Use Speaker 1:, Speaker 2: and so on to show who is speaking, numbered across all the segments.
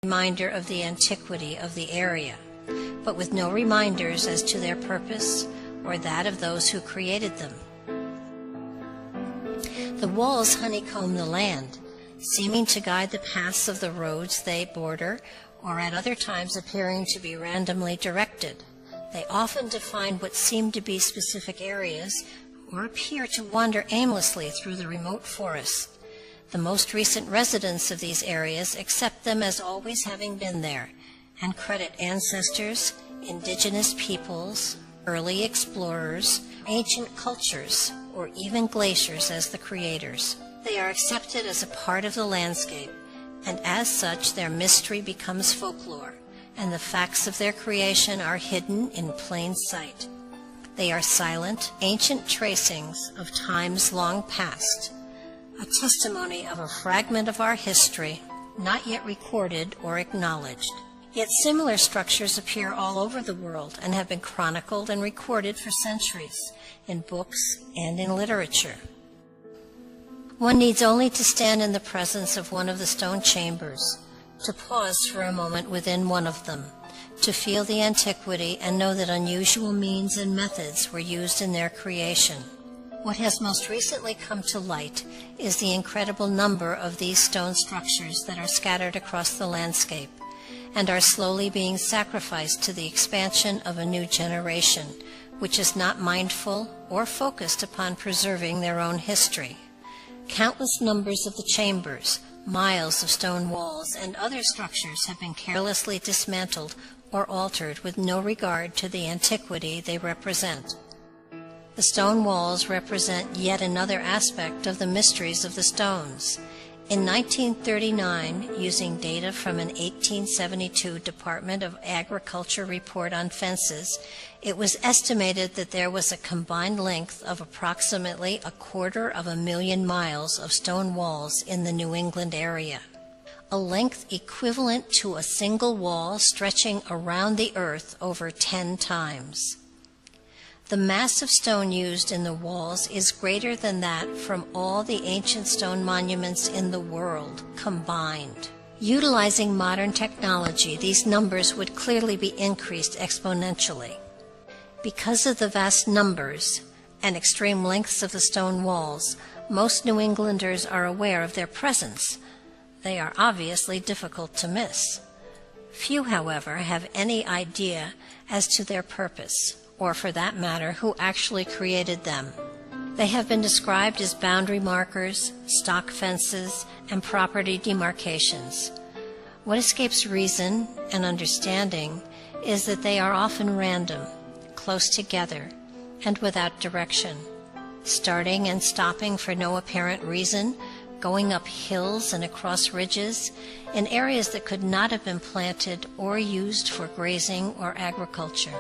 Speaker 1: reminder of the antiquity of the area, but with no reminders as to their purpose or that of those who created them. The walls honeycomb the land, seeming to guide the paths of the roads they border, or at other times appearing to be randomly directed. They often define what seem to be specific areas, or appear to wander aimlessly through the remote forest. The most recent residents of these areas accept them as always having been there, and credit ancestors, indigenous peoples, early explorers, ancient cultures, or even glaciers as the creators. They are accepted as a part of the landscape, and as such their mystery becomes folklore, and the facts of their creation are hidden in plain sight. They are silent, ancient tracings of times long past, a testimony of a fragment of our history not yet recorded or acknowledged. Yet similar structures appear all over the world and have been chronicled and recorded for centuries in books and in literature. One needs only to stand in the presence of one of the stone chambers, to pause for a moment within one of them, to feel the antiquity and know that unusual means and methods were used in their creation. What has most recently come to light is the incredible number of these stone structures that are scattered across the landscape and are slowly being sacrificed to the expansion of a new generation, which is not mindful or focused upon preserving their own history. Countless numbers of the chambers, miles of stone walls, and other structures have been carelessly dismantled or altered with no regard to the antiquity they represent. The stone walls represent yet another aspect of the mysteries of the stones. In 1939, using data from an 1872 Department of Agriculture report on fences, it was estimated that there was a combined length of approximately 250,000 miles of stone walls in the New England area, a length equivalent to a single wall stretching around the earth over 10 times. The mass of stone used in the walls is greater than that from all the ancient stone monuments in the world combined. Utilizing modern technology, these numbers would clearly be increased exponentially. Because of the vast numbers and extreme lengths of the stone walls, most New Englanders are aware of their presence. They are obviously difficult to miss. Few, however, have any idea as to their purpose, or for that matter, who actually created them. They have been described as boundary markers, stock fences, and property demarcations. What escapes reason and understanding is that they are often random, close together, and without direction, starting and stopping for no apparent reason, going up hills and across ridges, in areas that could not have been planted or used for grazing or agriculture.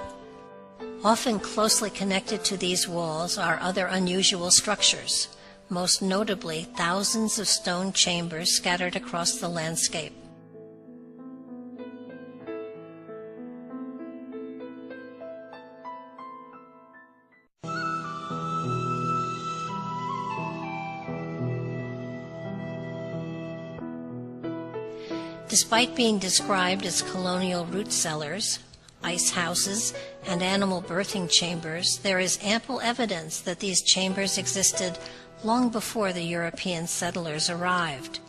Speaker 1: Often closely connected to these walls are other unusual structures, most notably thousands of stone chambers scattered across the landscape. Despite being described as colonial root cellars, ice houses, and animal birthing chambers, there is ample evidence that these chambers existed long before the European settlers arrived.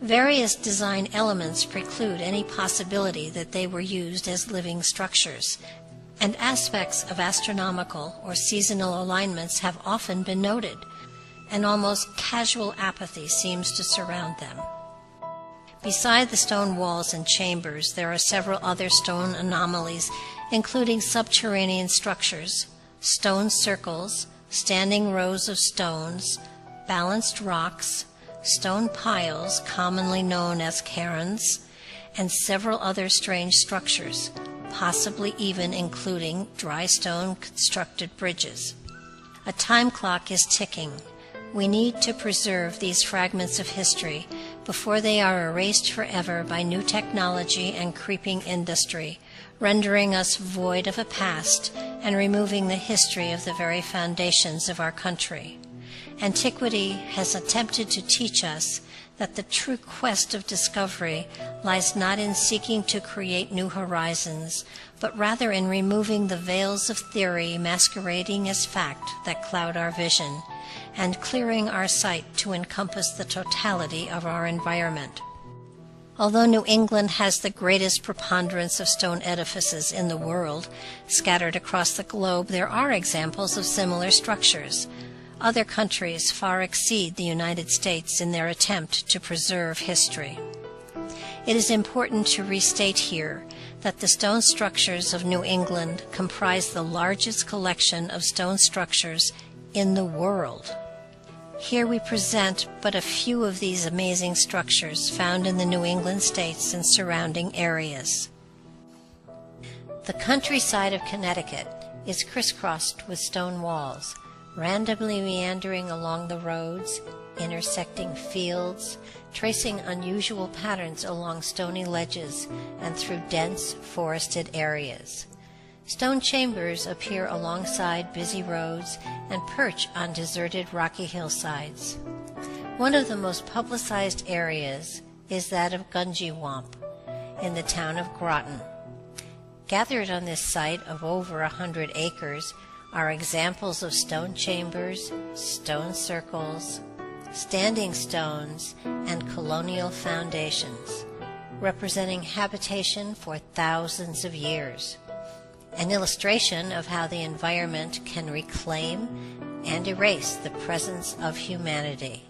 Speaker 1: Various design elements preclude any possibility that they were used as living structures, and aspects of astronomical or seasonal alignments have often been noted. An almost casual apathy seems to surround them. Beside the stone walls and chambers, there are several other stone anomalies, including subterranean structures, stone circles, standing rows of stones, balanced rocks, stone piles commonly known as cairns, and several other strange structures, possibly even including dry stone constructed bridges. A time clock is ticking. We need to preserve these fragments of history before they are erased forever by new technology and creeping industry, rendering us void of a past and removing the history of the very foundations of our country. Antiquity has attempted to teach us that the true quest of discovery lies not in seeking to create new horizons, but rather in removing the veils of theory masquerading as fact that cloud our vision, and clearing our sight to encompass the totality of our environment. Although New England has the greatest preponderance of stone edifices in the world, scattered across the globe there are examples of similar structures. Other countries far exceed the United States in their attempt to preserve history. It is important to restate here that the stone structures of New England comprise the largest collection of stone structures in the world. Here we present but a few of these amazing structures found in the New England states and surrounding areas. The countryside of Connecticut is crisscrossed with stone walls, randomly meandering along the roads, intersecting fields, tracing unusual patterns along stony ledges and through dense forested areas. Stone chambers appear alongside busy roads and perch on deserted rocky hillsides. One of the most publicized areas is that of Gunjiwamp in the town of Groton. Gathered on this site of over 100 acres are examples of stone chambers, stone circles, standing stones, and colonial foundations, representing habitation for thousands of years. An illustration of how the environment can reclaim and erase the presence of humanity.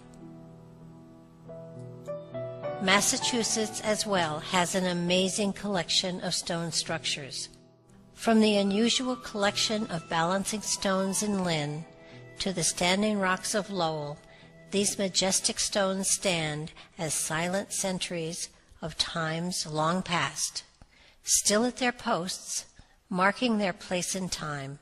Speaker 1: Massachusetts as well has an amazing collection of stone structures. From the unusual collection of balancing stones in Lynn to the standing rocks of Lowell, these majestic stones stand as silent sentries of times long past, still at their posts, marking their place in time.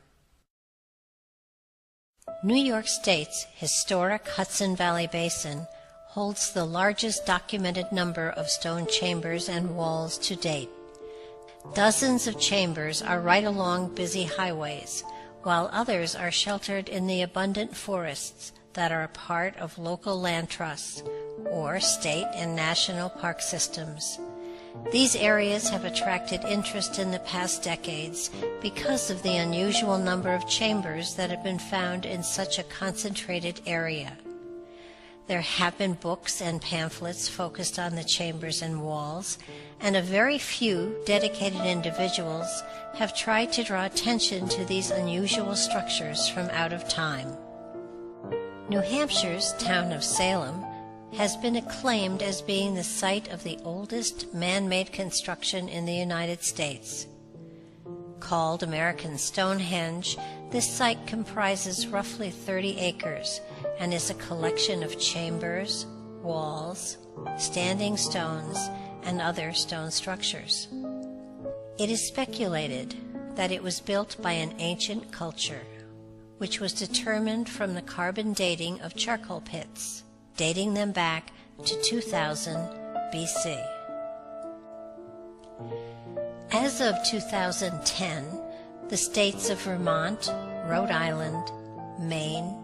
Speaker 1: New York State's historic Hudson Valley Basin holds the largest documented number of stone chambers and walls to date. Dozens of chambers are right along busy highways, while others are sheltered in the abundant forests that are a part of local land trusts or state and national park systems. These areas have attracted interest in the past decades because of the unusual number of chambers that have been found in such a concentrated area. There have been books and pamphlets focused on the chambers and walls, and a very few dedicated individuals have tried to draw attention to these unusual structures from out of time. New Hampshire's town of Salem has been acclaimed as being the site of the oldest man-made construction in the United States. Called American Stonehenge, this site comprises roughly 30 acres and is a collection of chambers, walls, standing stones, and other stone structures. It is speculated that it was built by an ancient culture, which was determined from the carbon dating of charcoal pits, dating them back to 2000 BC. As of 2010, the states of Vermont, Rhode Island, Maine,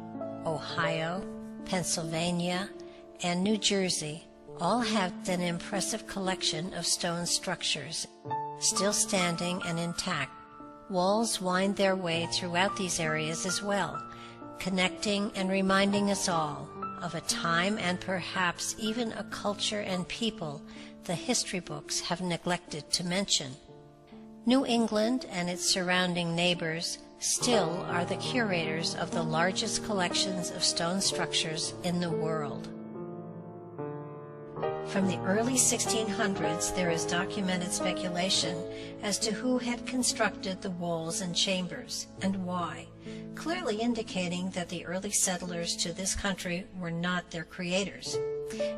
Speaker 1: Ohio, Pennsylvania, and New Jersey all have an impressive collection of stone structures, still standing and intact. Walls wind their way throughout these areas as well, connecting and reminding us all of a time and perhaps even a culture and people the history books have neglected to mention. New England and its surrounding neighbors still are the curators of the largest collections of stone structures in the world. From the early 1600s, there is documented speculation as to who had constructed the walls and chambers, and why, clearly indicating that the early settlers to this country were not their creators.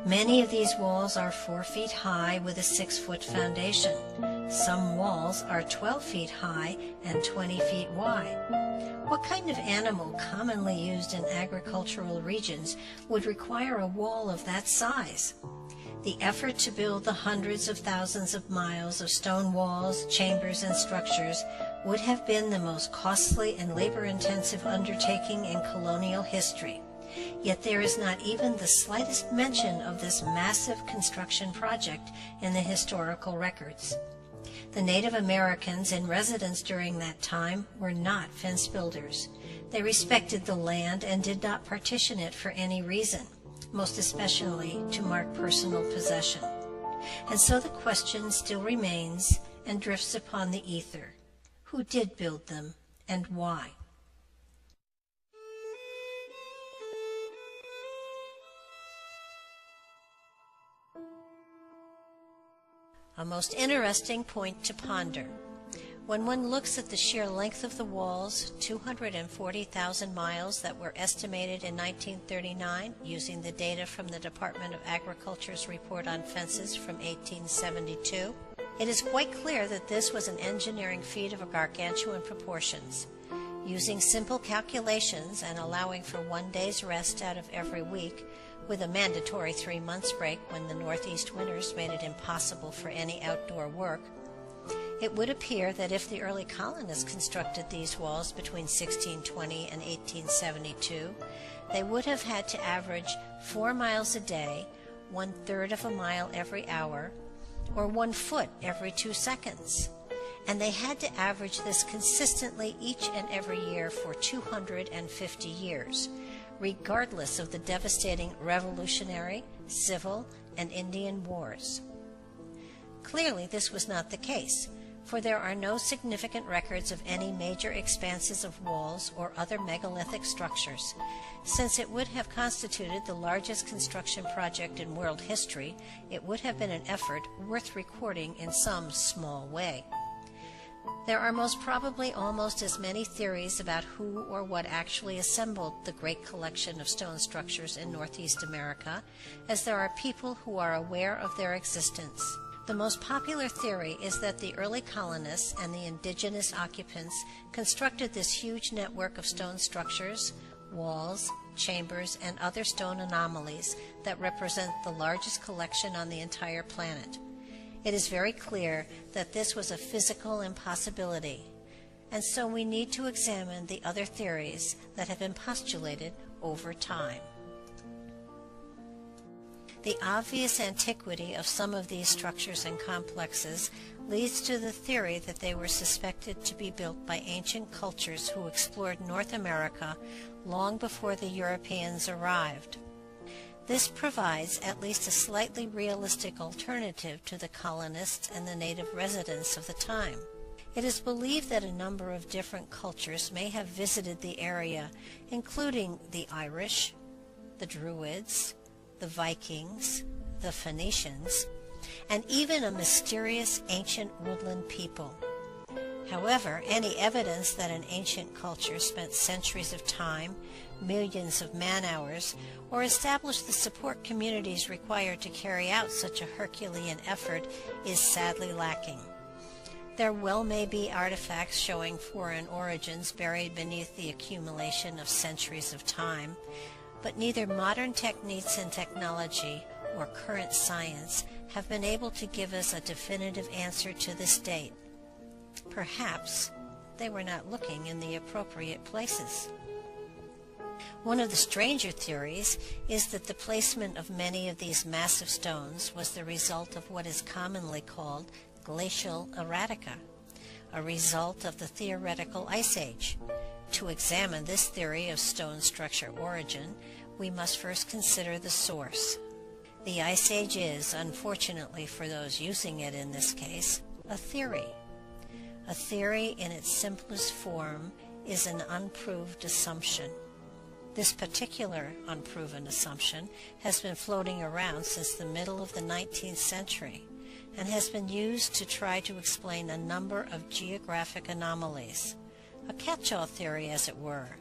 Speaker 1: Many of these walls are 4 feet high with a 6-foot foundation. Some walls are 12 feet high and 20 feet wide. What kind of animal commonly used in agricultural regions would require a wall of that size? The effort to build the hundreds of thousands of miles of stone walls, chambers, and structures would have been the most costly and labor-intensive undertaking in colonial history. Yet there is not even the slightest mention of this massive construction project in the historical records. The Native Americans in residence during that time were not fence builders. They respected the land and did not partition it for any reason, most especially to mark personal possession. And so the question still remains and drifts upon the ether. Who did build them and why? A most interesting point to ponder. When one looks at the sheer length of the walls, 240,000 miles that were estimated in 1939 using the data from the Department of Agriculture's report on fences from 1872, it is quite clear that this was an engineering feat of gargantuan proportions. Using simple calculations and allowing for 1 day's rest out of every week, with a mandatory 3 months break when the northeast winters made it impossible for any outdoor work, it would appear that if the early colonists constructed these walls between 1620 and 1872, they would have had to average 4 miles a day, 1/3 of a mile every hour, or 1 foot every 2 seconds. And they had to average this consistently each and every year for 250 years, regardless of the devastating Revolutionary, Civil, and Indian Wars. Clearly, this was not the case, for there are no significant records of any major expanses of walls or other megalithic structures. Since it would have constituted the largest construction project in world history, it would have been an effort worth recording in some small way. There are most probably almost as many theories about who or what actually assembled the great collection of stone structures in Northeast America as there are people who are aware of their existence. The most popular theory is that the early colonists and the indigenous occupants constructed this huge network of stone structures, walls, chambers, and other stone anomalies that represent the largest collection on the entire planet. It is very clear that this was a physical impossibility, and so we need to examine the other theories that have been postulated over time. The obvious antiquity of some of these structures and complexes leads to the theory that they were suspected to be built by ancient cultures who explored North America long before the Europeans arrived. This provides at least a slightly realistic alternative to the colonists and the native residents of the time. It is believed that a number of different cultures may have visited the area, including the Irish, the Druids, the Vikings, the Phoenicians, and even a mysterious ancient woodland people. However, any evidence that an ancient culture spent centuries of time, millions of man-hours, or established the support communities required to carry out such a Herculean effort is sadly lacking. There well may be artifacts showing foreign origins buried beneath the accumulation of centuries of time, but neither modern techniques and technology or current science have been able to give us a definitive answer to this date. Perhaps they were not looking in the appropriate places. One of the stranger theories is that the placement of many of these massive stones was the result of what is commonly called glacial erratica, a result of the theoretical Ice Age. To examine this theory of stone structure origin, we must first consider the source. The Ice Age is, unfortunately for those using it in this case, a theory. A theory in its simplest form is an unproved assumption. This particular unproven assumption has been floating around since the middle of the 19th century and has been used to try to explain a number of geographic anomalies, a catch-all theory as it were,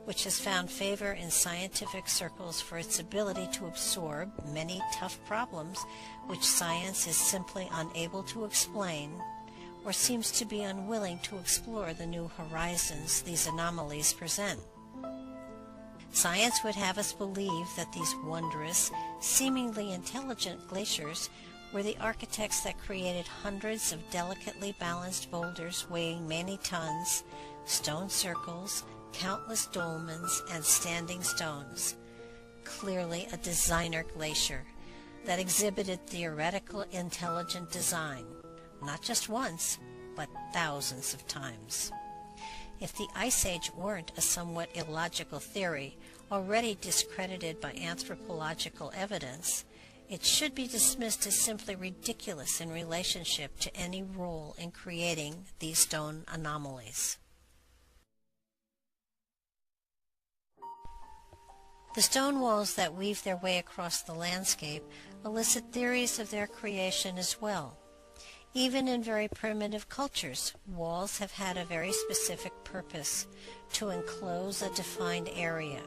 Speaker 1: which has found favor in scientific circles for its ability to absorb many tough problems which science is simply unable to explain or seems to be unwilling to explore the new horizons these anomalies present. Science would have us believe that these wondrous, seemingly intelligent glaciers were the architects that created hundreds of delicately balanced boulders weighing many tons, stone circles, countless dolmens, and standing stones. clearly a designer glacier that exhibited theoretical intelligent design, not just once, but thousands of times. If the Ice Age weren't a somewhat illogical theory, already discredited by anthropological evidence, it should be dismissed as simply ridiculous in relationship to any role in creating these stone anomalies. The stone walls that weave their way across the landscape elicit theories of their creation as well. Even in very primitive cultures, walls have had a very specific purpose: to enclose a defined area.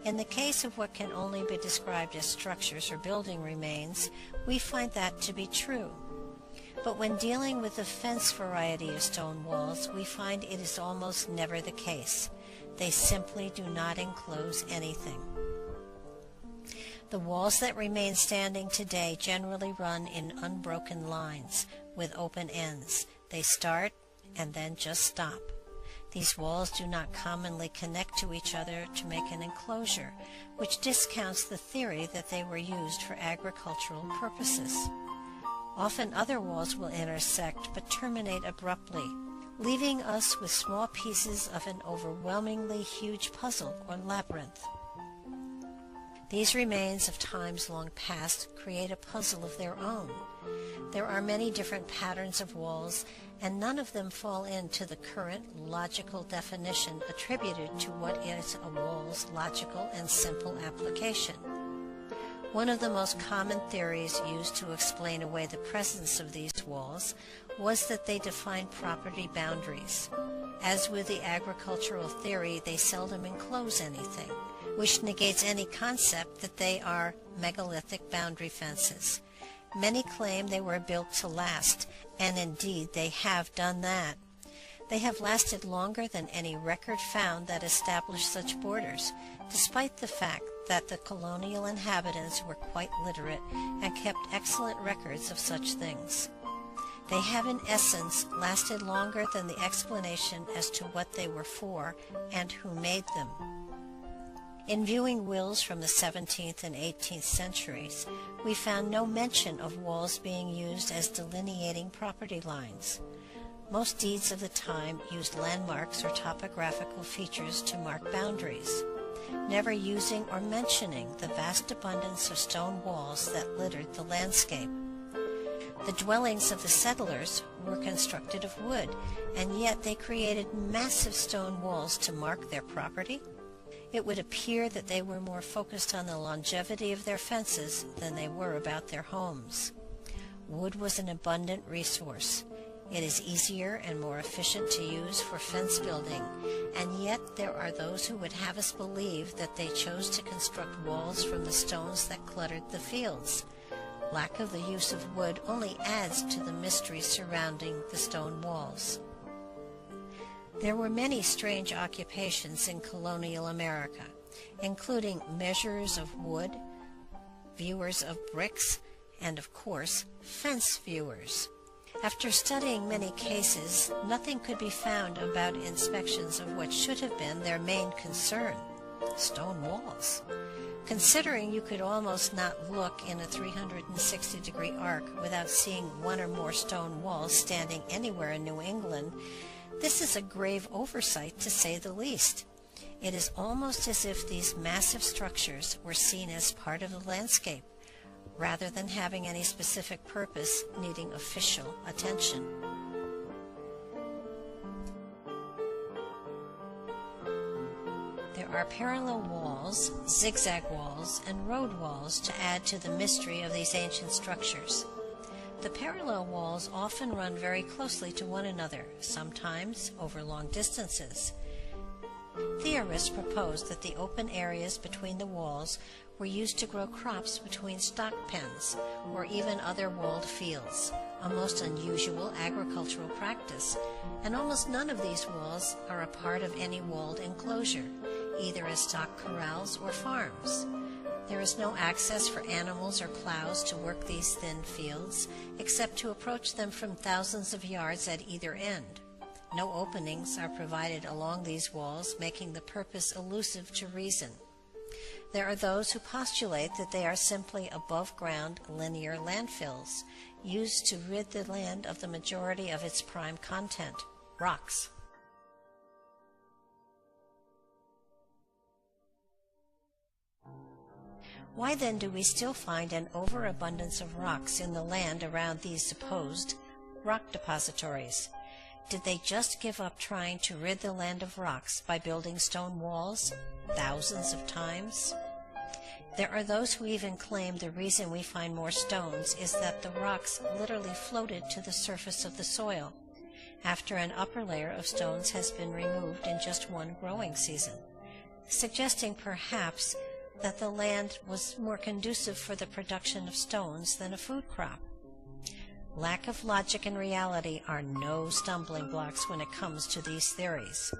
Speaker 1: In the case of what can only be described as structures or building remains, we find that to be true. But when dealing with the fence variety of stone walls, we find it is almost never the case. They simply do not enclose anything. The walls that remain standing today generally run in unbroken lines with open ends. They start and then just stop. These walls do not commonly connect to each other to make an enclosure, which discounts the theory that they were used for agricultural purposes. Often other walls will intersect but terminate abruptly, leaving us with small pieces of an overwhelmingly huge puzzle or labyrinth. These remains of times long past create a puzzle of their own. There are many different patterns of walls, and none of them fall into the current logical definition attributed to what is a wall's logical and simple application. One of the most common theories used to explain away the presence of these walls was that they defined property boundaries. As with the agricultural theory, they seldom enclose anything, which negates any concept that they are megalithic boundary fences. Many claim they were built to last, and indeed they have done that. They have lasted longer than any record found that established such borders, despite the fact that the colonial inhabitants were quite literate and kept excellent records of such things. They have in essence lasted longer than the explanation as to what they were for and who made them. In viewing wills from the 17th and 18th centuries, we found no mention of walls being used as delineating property lines. Most deeds of the time used landmarks or topographical features to mark boundaries, never using or mentioning the vast abundance of stone walls that littered the landscape. The dwellings of the settlers were constructed of wood, and yet they created massive stone walls to mark their property. It would appear that they were more focused on the longevity of their fences than they were about their homes. Wood was an abundant resource. It is easier and more efficient to use for fence building, and yet there are those who would have us believe that they chose to construct walls from the stones that cluttered the fields. Lack of the use of wood only adds to the mystery surrounding the stone walls. There were many strange occupations in colonial America, including measurers of wood, viewers of bricks, and of course, fence viewers. After studying many cases, nothing could be found about inspections of what should have been their main concern: stone walls. Considering you could almost not look in a 360-degree arc without seeing one or more stone walls standing anywhere in New England, this is a grave oversight, to say the least. It is almost as if these massive structures were seen as part of the landscape, rather than having any specific purpose needing official attention. There are parallel walls, zigzag walls, and road walls to add to the mystery of these ancient structures. The parallel walls often run very closely to one another, sometimes over long distances. Theorists propose that the open areas between the walls were used to grow crops between stock pens, or even other walled fields, a most unusual agricultural practice, and almost none of these walls are a part of any walled enclosure, either as stock corrals or farms. There is no access for animals or plows to work these thin fields, except to approach them from thousands of yards at either end. No openings are provided along these walls, making the purpose elusive to reason. There are those who postulate that they are simply above-ground linear landfills used to rid the land of the majority of its prime content, rocks. Why then do we still find an overabundance of rocks in the land around these supposed rock depositories? Did they just give up trying to rid the land of rocks by building stone walls thousands of times? There are those who even claim the reason we find more stones is that the rocks literally floated to the surface of the soil after an upper layer of stones has been removed in just one growing season, suggesting perhaps that the land was more conducive for the production of stones than a food crop. Lack of logic and reality are no stumbling blocks when it comes to these theories.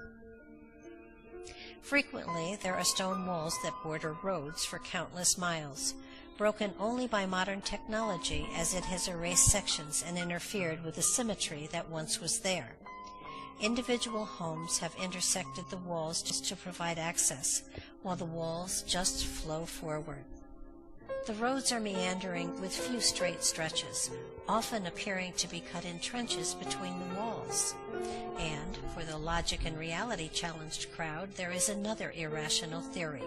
Speaker 1: Frequently, there are stone walls that border roads for countless miles, broken only by modern technology as it has erased sections and interfered with the symmetry that once was there. Individual homes have intersected the walls just to provide access, while the walls just flow forward. The roads are meandering with few straight stretches, often appearing to be cut in trenches between the walls. And, for the logic and reality challenged crowd, there is another irrational theory,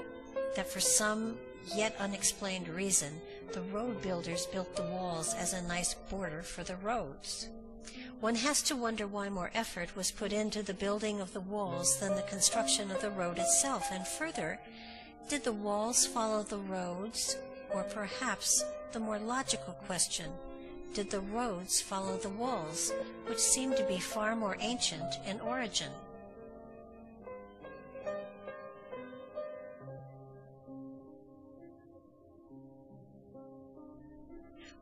Speaker 1: that for some yet unexplained reason, the road builders built the walls as a nice border for the roads. One has to wonder why more effort was put into the building of the walls than the construction of the road itself, and further, did the walls follow the roads? Or perhaps the more logical question, did the roads follow the walls, which seem to be far more ancient in origin?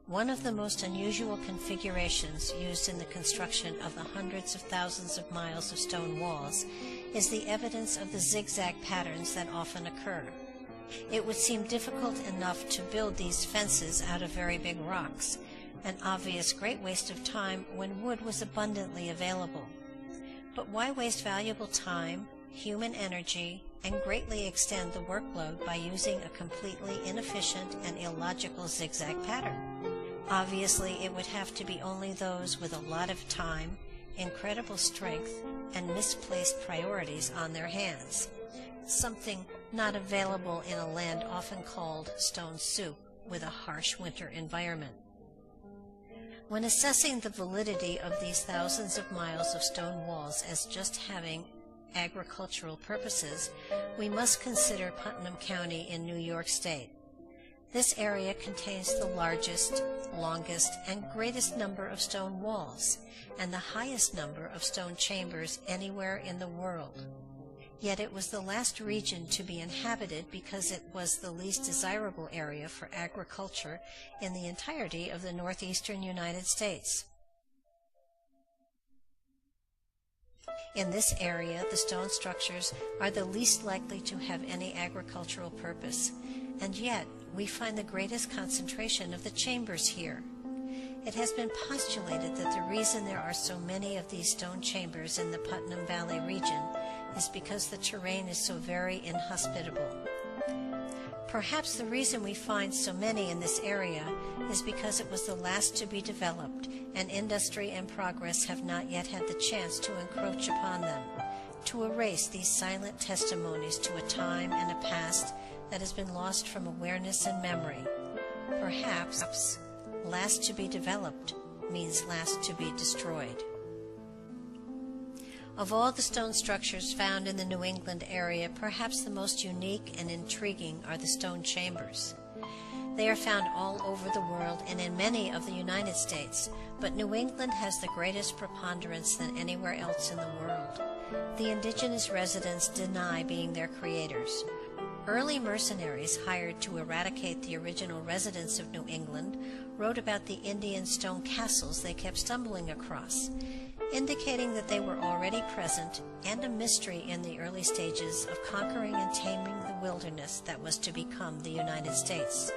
Speaker 1: One of the most unusual configurations used in the construction of the hundreds of thousands of miles of stone walls is the evidence of the zigzag patterns that often occur. It would seem difficult enough to build these fences out of very big rocks, an obvious great waste of time when wood was abundantly available. But why waste valuable time, human energy, and greatly extend the workload by using a completely inefficient and illogical zigzag pattern? Obviously, it would have to be only those with a lot of time, incredible strength, and misplaced priorities on their hands, something not available in a land often called stone soup with a harsh winter environment. When assessing the validity of these thousands of miles of stone walls as just having agricultural purposes, we must consider Putnam County in New York State. This area contains the largest, longest, and greatest number of stone walls, and the highest number of stone chambers anywhere in the world. Yet it was the last region to be inhabited because it was the least desirable area for agriculture in the entirety of the northeastern United States. In this area, the stone structures are the least likely to have any agricultural purpose, and yet we find the greatest concentration of the chambers here. It has been postulated that the reason there are so many of these stone chambers in the Putnam Valley region is because the terrain is so very inhospitable. Perhaps the reason we find so many in this area is because it was the last to be developed, and industry and progress have not yet had the chance to encroach upon them, to erase these silent testimonies to a time and a past that has been lost from awareness and memory. Perhaps last to be developed means last to be destroyed. Of all the stone structures found in the New England area, perhaps the most unique and intriguing are the stone chambers. They are found all over the world and in many of the United States, but New England has the greatest preponderance than anywhere else in the world. The indigenous residents deny being their creators. Early mercenaries hired to eradicate the original residents of New England wrote about the Indian stone castles they kept stumbling across, indicating that they were already present and a mystery in the early stages of conquering and taming the wilderness that was to become the United States.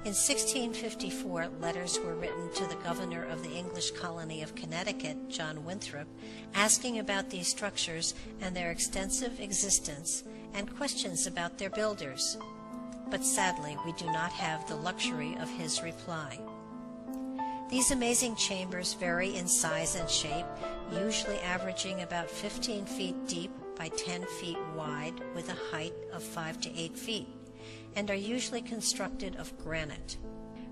Speaker 1: In 1654, letters were written to the governor of the English colony of Connecticut, John Winthrop, asking about these structures and their extensive existence, and questions about their builders. But sadly, we do not have the luxury of his reply. These amazing chambers vary in size and shape, usually averaging about 15 feet deep by 10 feet wide with a height of 5 to 8 feet, and are usually constructed of granite.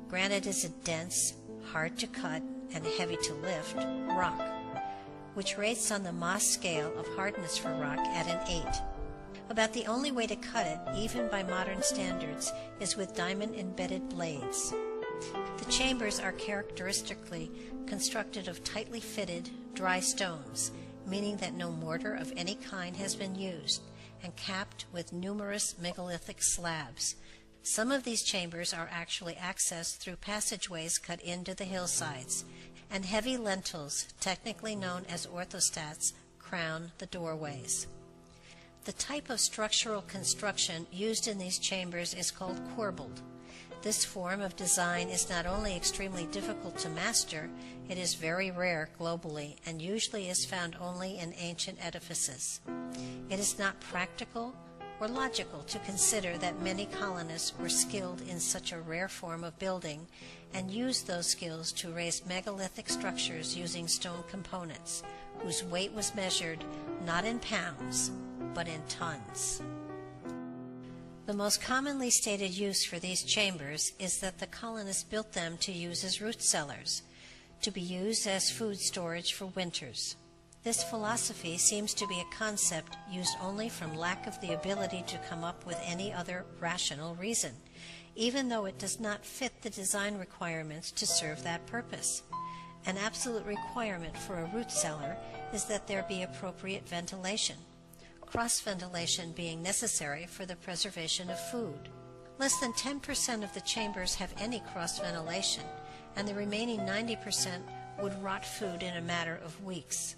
Speaker 1: Granite is a dense, hard to cut, and heavy to lift rock, which rates on the Mohs scale of hardness for rock at an 8. About the only way to cut it, even by modern standards, is with diamond-embedded blades. The chambers are characteristically constructed of tightly fitted, dry stones, meaning that no mortar of any kind has been used, and capped with numerous megalithic slabs. Some of these chambers are actually accessed through passageways cut into the hillsides, and heavy lintels, technically known as orthostats, crown the doorways. The type of structural construction used in these chambers is called corbelled. This form of design is not only extremely difficult to master, it is very rare globally and usually is found only in ancient edifices. It is not practical or logical to consider that many colonists were skilled in such a rare form of building and used those skills to raise megalithic structures using stone components, whose weight was measured not in pounds, but in tons. The most commonly stated use for these chambers is that the colonists built them to use as root cellars, to be used as food storage for winters. This philosophy seems to be a concept used only from lack of the ability to come up with any other rational reason, even though it does not fit the design requirements to serve that purpose. An absolute requirement for a root cellar is that there be appropriate ventilation, cross-ventilation being necessary for the preservation of food. Less than 10% of the chambers have any cross-ventilation, and the remaining 90% would rot food in a matter of weeks.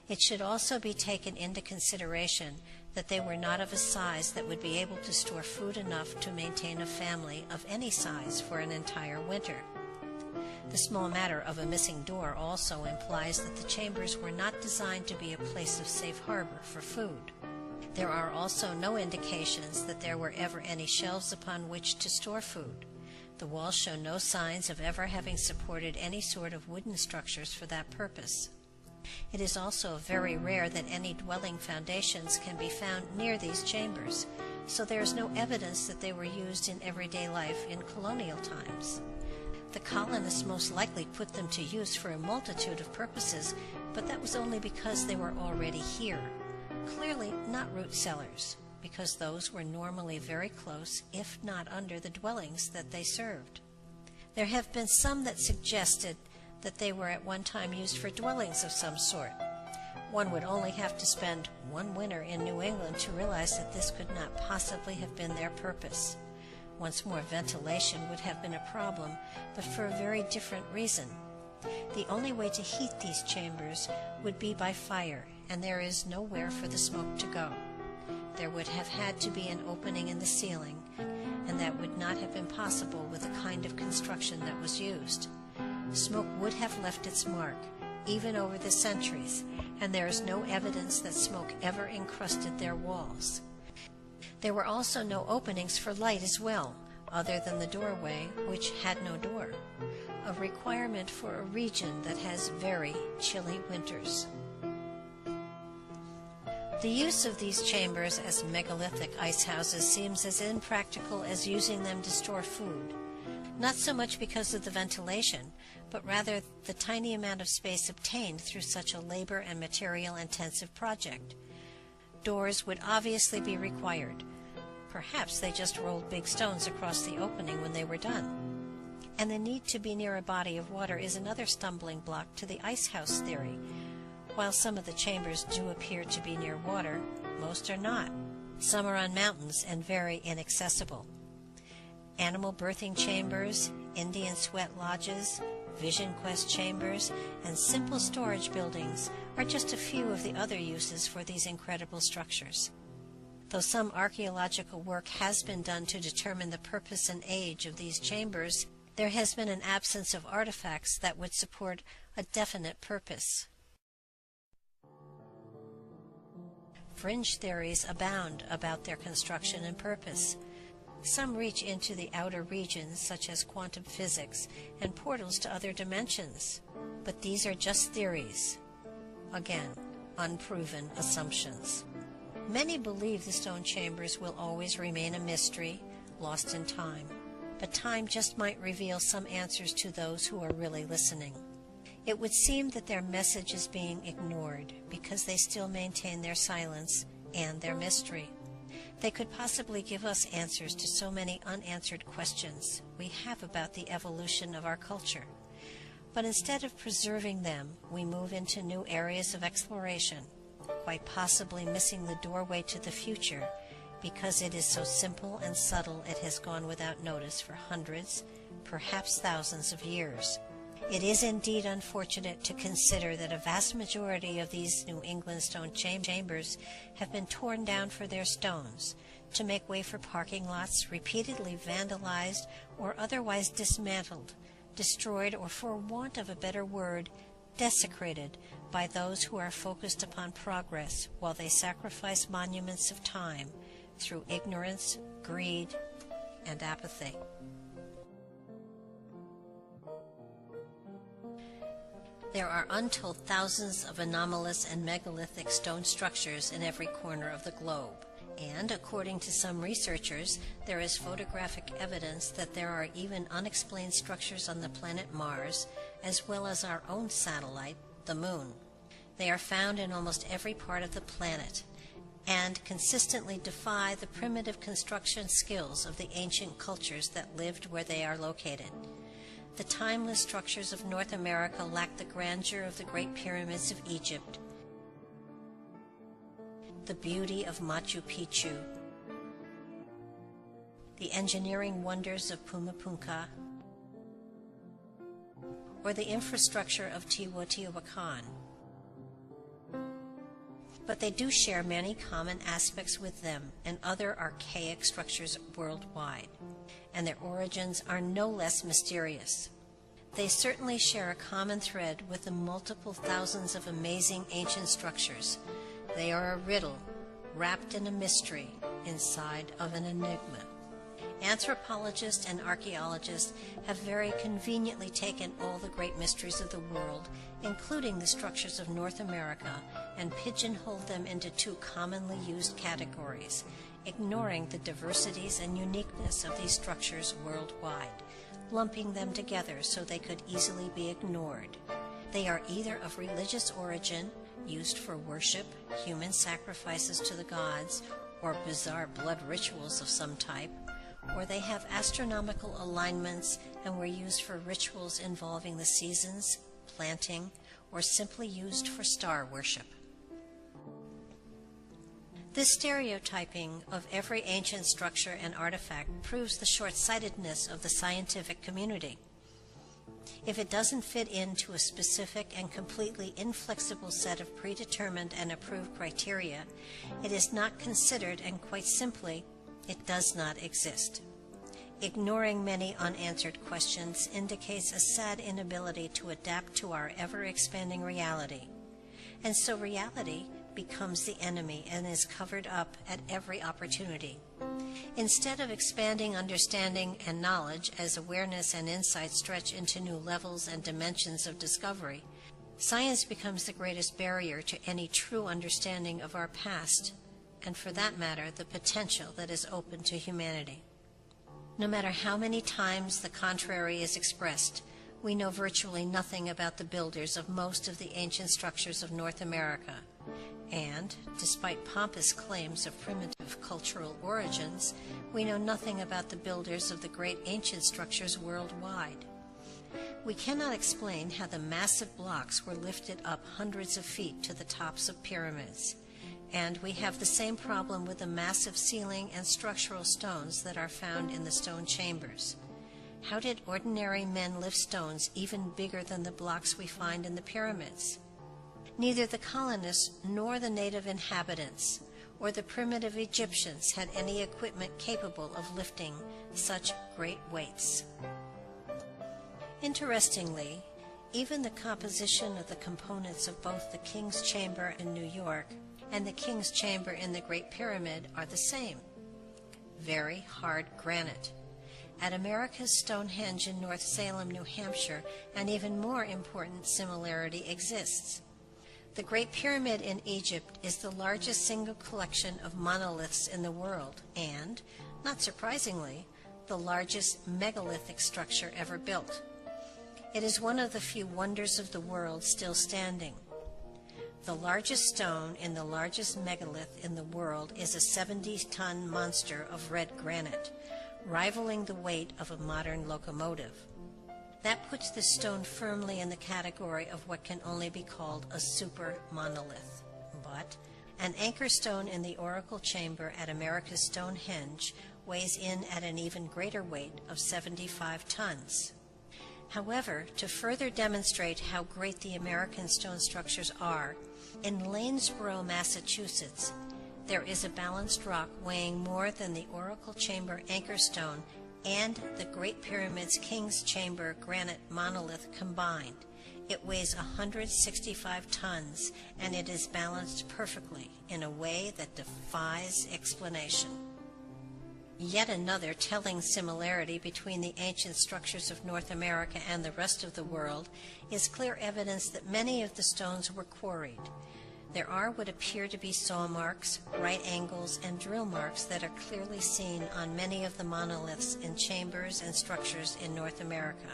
Speaker 1: It should also be taken into consideration that they were not of a size that would be able to store food enough to maintain a family of any size for an entire winter. The small matter of a missing door also implies that the chambers were not designed to be a place of safe harbor for food. There are also no indications that there were ever any shelves upon which to store food. The walls show no signs of ever having supported any sort of wooden structures for that purpose. It is also very rare that any dwelling foundations can be found near these chambers, so there is no evidence that they were used in everyday life in colonial times. The colonists most likely put them to use for a multitude of purposes, but that was only because they were already here. Clearly not root cellars, because those were normally very close, if not under the dwellings that they served. There have been some that suggested that they were at one time used for dwellings of some sort. One would only have to spend one winter in New England to realize that this could not possibly have been their purpose. Once more, ventilation would have been a problem, but for a very different reason. The only way to heat these chambers would be by fire, and there is nowhere for the smoke to go. There would have had to be an opening in the ceiling, and that would not have been possible with the kind of construction that was used. Smoke would have left its mark, even over the centuries, and there is no evidence that smoke ever encrusted their walls. There were also no openings for light as well, other than the doorway, which had no door, a requirement for a region that has very chilly winters. The use of these chambers as megalithic ice houses seems as impractical as using them to store food, not so much because of the ventilation, but rather the tiny amount of space obtained through such a labor and material-intensive project. Doors would obviously be required. Perhaps they just rolled big stones across the opening when they were done. And the need to be near a body of water is another stumbling block to the ice house theory. While some of the chambers do appear to be near water, most are not. Some are on mountains and very inaccessible. Animal birthing chambers, Indian sweat lodges, vision quest chambers, and simple storage buildings are just a few of the other uses for these incredible structures. Though some archaeological work has been done to determine the purpose and age of these chambers, there has been an absence of artifacts that would support a definite purpose. Fringe theories abound about their construction and purpose. Some reach into the outer regions, such as quantum physics and portals to other dimensions. But these are just theories. Again, unproven assumptions. Many believe the stone chambers will always remain a mystery, lost in time. But time just might reveal some answers to those who are really listening. It would seem that their message is being ignored because they still maintain their silence and their mystery. They could possibly give us answers to so many unanswered questions we have about the evolution of our culture. But instead of preserving them, we move into new areas of exploration, quite possibly missing the doorway to the future because it is so simple and subtle it has gone without notice for hundreds, perhaps thousands of years. It is indeed unfortunate to consider that a vast majority of these New England stone chambers have been torn down for their stones, to make way for parking lots, repeatedly vandalized or otherwise dismantled, destroyed, or for want of a better word, desecrated by those who are focused upon progress while they sacrifice monuments of time through ignorance, greed, and apathy. There are untold thousands of anomalous and megalithic stone structures in every corner of the globe. And, according to some researchers, there is photographic evidence that there are even unexplained structures on the planet Mars, as well as our own satellite, the Moon. They are found in almost every part of the planet, and consistently defy the primitive construction skills of the ancient cultures that lived where they are located. The timeless structures of North America lack the grandeur of the Great Pyramids of Egypt, the beauty of Machu Picchu, the engineering wonders of Pumapunka, or the infrastructure of Teotihuacan. But they do share many common aspects with them and other archaic structures worldwide, and their origins are no less mysterious. They certainly share a common thread with the multiple thousands of amazing ancient structures. They are a riddle, wrapped in a mystery, inside of an enigma. Anthropologists and archaeologists have very conveniently taken all the great mysteries of the world, including the structures of North America, and pigeonholed them into two commonly used categories, ignoring the diversities and uniqueness of these structures worldwide, lumping them together so they could easily be ignored. They are either of religious origin, used for worship, human sacrifices to the gods, or bizarre blood rituals of some type, or they have astronomical alignments and were used for rituals involving the seasons, planting, or simply used for star worship. This stereotyping of every ancient structure and artifact proves the short-sightedness of the scientific community. If it doesn't fit into a specific and completely inflexible set of predetermined and approved criteria, it is not considered, and quite simply, it does not exist. Ignoring many unanswered questions indicates a sad inability to adapt to our ever-expanding reality. And so reality becomes the enemy and is covered up at every opportunity. Instead of expanding understanding and knowledge as awareness and insight stretch into new levels and dimensions of discovery, science becomes the greatest barrier to any true understanding of our past, and for that matter, the potential that is open to humanity. No matter how many times the contrary is expressed, we know virtually nothing about the builders of most of the ancient structures of North America. And, despite pompous claims of primitive cultural origins, we know nothing about the builders of the great ancient structures worldwide. We cannot explain how the massive blocks were lifted up hundreds of feet to the tops of pyramids. And we have the same problem with the massive ceiling and structural stones that are found in the stone chambers. How did ordinary men lift stones even bigger than the blocks we find in the pyramids? Neither the colonists nor the native inhabitants or the primitive Egyptians had any equipment capable of lifting such great weights. Interestingly, even the composition of the components of both the King's Chamber in New York and the king's chamber in the Great Pyramid are the same. Very hard granite. At America's Stonehenge in North Salem, New Hampshire, an even more important similarity exists. The Great Pyramid in Egypt is the largest single collection of monoliths in the world and, not surprisingly, the largest megalithic structure ever built. It is one of the few wonders of the world still standing. The largest stone in the largest megalith in the world is a 70-ton monster of red granite, rivaling the weight of a modern locomotive. That puts the stone firmly in the category of what can only be called a super monolith. But an anchor stone in the Oracle Chamber at America's Stonehenge weighs in at an even greater weight of 75 tons. However, to further demonstrate how great the American stone structures are, in Lanesboro, Massachusetts, there is a balanced rock weighing more than the Oracle Chamber anchor stone and the Great Pyramid's King's Chamber granite monolith combined. It weighs 165 tons, and it is balanced perfectly in a way that defies explanation. Yet another telling similarity between the ancient structures of North America and the rest of the world is clear evidence that many of the stones were quarried. There are what appear to be saw marks, right angles, and drill marks that are clearly seen on many of the monoliths in chambers and structures in North America,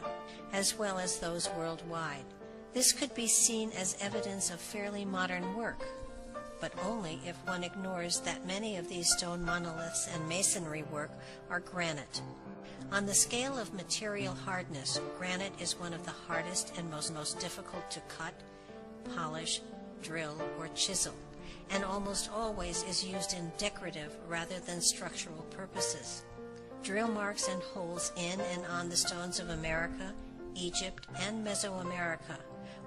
Speaker 1: as well as those worldwide. This could be seen as evidence of fairly modern work, but only if one ignores that many of these stone monoliths and masonry work are granite. On the scale of material hardness, granite is one of the hardest and most difficult to cut, polish, drill, or chisel, and almost always is used in decorative rather than structural purposes. Drill marks and holes in and on the stones of America, Egypt, and Mesoamerica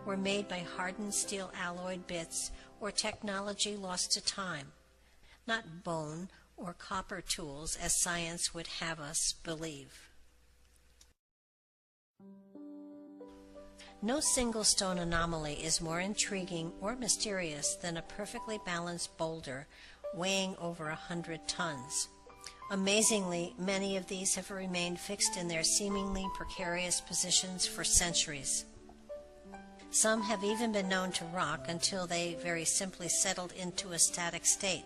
Speaker 1: were made by hardened steel alloyed bits or technology lost to time, not bone or copper tools as science would have us believe. No single stone anomaly is more intriguing or mysterious than a perfectly balanced boulder weighing over 100 tons. Amazingly, many of these have remained fixed in their seemingly precarious positions for centuries. Some have even been known to rock until they very simply settled into a static state,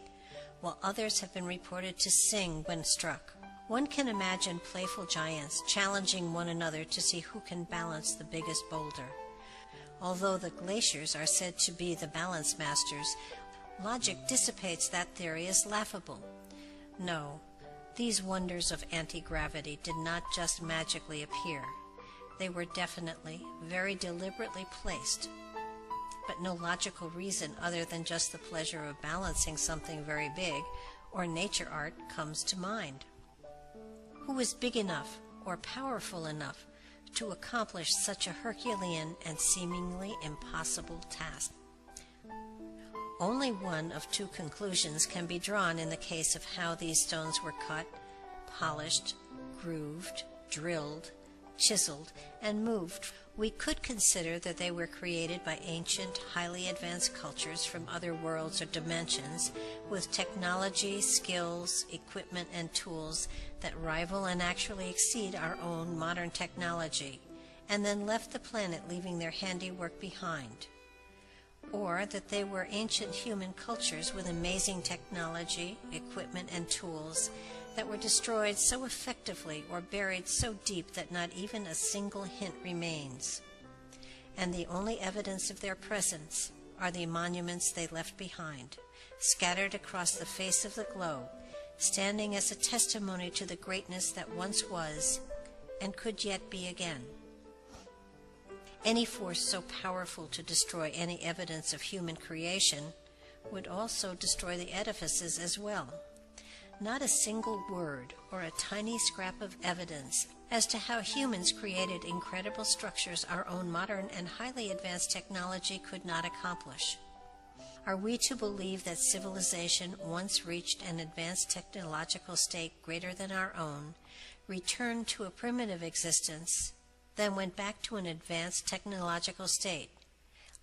Speaker 1: while others have been reported to sing when struck. One can imagine playful giants challenging one another to see who can balance the biggest boulder. Although the glaciers are said to be the balance masters, logic dissipates that theory as laughable. No, these wonders of anti-gravity did not just magically appear. They were definitely, very deliberately placed, but no logical reason other than just the pleasure of balancing something very big or nature art comes to mind. Who is big enough or powerful enough to accomplish such a Herculean and seemingly impossible task? Only one of two conclusions can be drawn in the case of how these stones were cut, polished, grooved, drilled, chiseled, and moved. We could consider that they were created by ancient, highly advanced cultures from other worlds or dimensions with technology, skills, equipment, and tools that rival and actually exceed our own modern technology, and then left the planet leaving their handiwork behind. Or that they were ancient human cultures with amazing technology, equipment, and tools that were destroyed so effectively or buried so deep that not even a single hint remains. And the only evidence of their presence are the monuments they left behind, scattered across the face of the globe, standing as a testimony to the greatness that once was and could yet be again. Any force so powerful to destroy any evidence of human creation would also destroy the edifices as well. Not a single word or a tiny scrap of evidence as to how humans created incredible structures our own modern and highly advanced technology could not accomplish. Are we to believe that civilization once reached an advanced technological state greater than our own, returned to a primitive existence, then went back to an advanced technological state,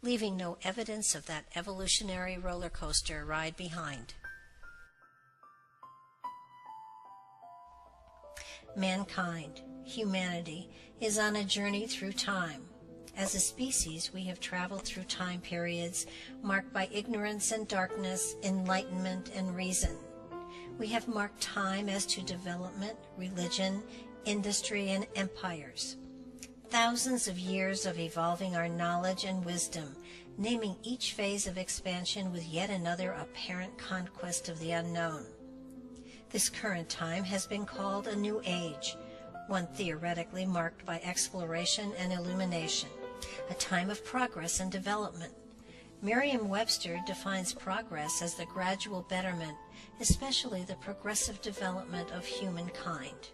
Speaker 1: leaving no evidence of that evolutionary roller coaster ride behind. Mankind, humanity, is on a journey through time. As a species, we have traveled through time periods marked by ignorance and darkness, enlightenment and reason. We have marked time as to development, religion, industry, and empires. Thousands of years of evolving our knowledge and wisdom, naming each phase of expansion with yet another apparent conquest of the unknown. This current time has been called a new age, one theoretically marked by exploration and illumination, a time of progress and development. Merriam-Webster defines progress as the gradual betterment, especially the progressive development of humankind.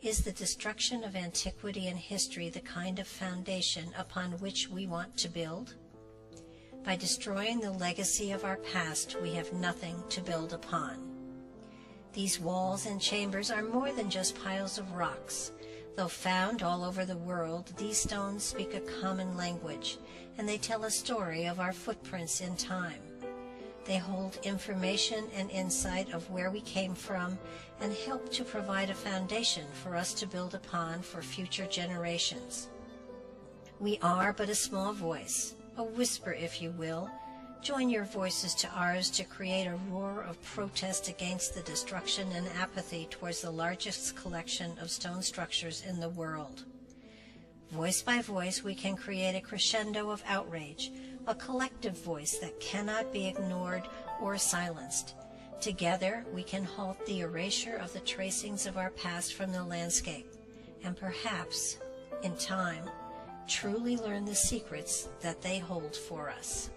Speaker 1: Is the destruction of antiquity and history the kind of foundation upon which we want to build? By destroying the legacy of our past, we have nothing to build upon. These walls and chambers are more than just piles of rocks. Though found all over the world, these stones speak a common language, and they tell a story of our footprints in time. They hold information and insight of where we came from and help to provide a foundation for us to build upon for future generations. We are but a small voice, a whisper if you will. Join your voices to ours to create a roar of protest against the destruction and apathy towards the largest collection of stone structures in the world. Voice by voice, we can create a crescendo of outrage, a collective voice that cannot be ignored or silenced. Together, we can halt the erasure of the tracings of our past from the landscape, and perhaps, in time, truly learn the secrets that they hold for us.